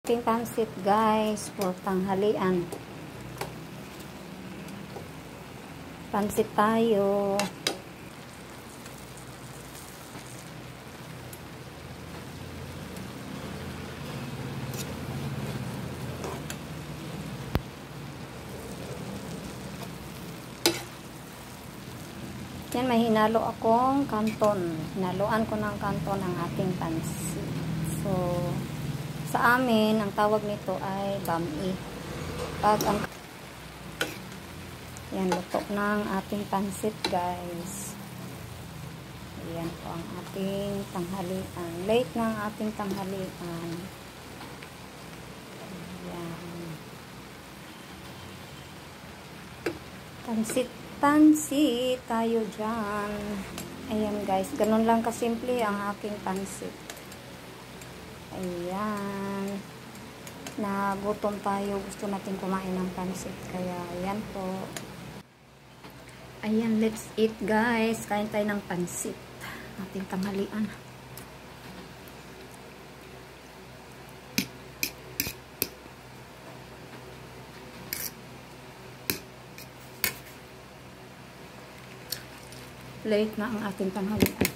Ating pansit guys for tanghalian. Pansit tayo. Yan, may hinalo akong kanton. Hinaluan ko ng kanton ang ating pansit. So, sa amin, ang tawag nito ay bami. Yan, luto ng ating pansit guys. Ayan po ang ating tanghalian. Late ng ating tanghalian. Ayan. Pansit tayo dyan. Ayan guys, ganun lang kasimple ang aking pansit. Ayan. Nagutom tayo. Gusto natin kumain ng pansit. Kaya, ayan po. Ayan, let's eat guys. Kain tayo ng pansit. Ating tanghalian. Late na ang ating tanghalian.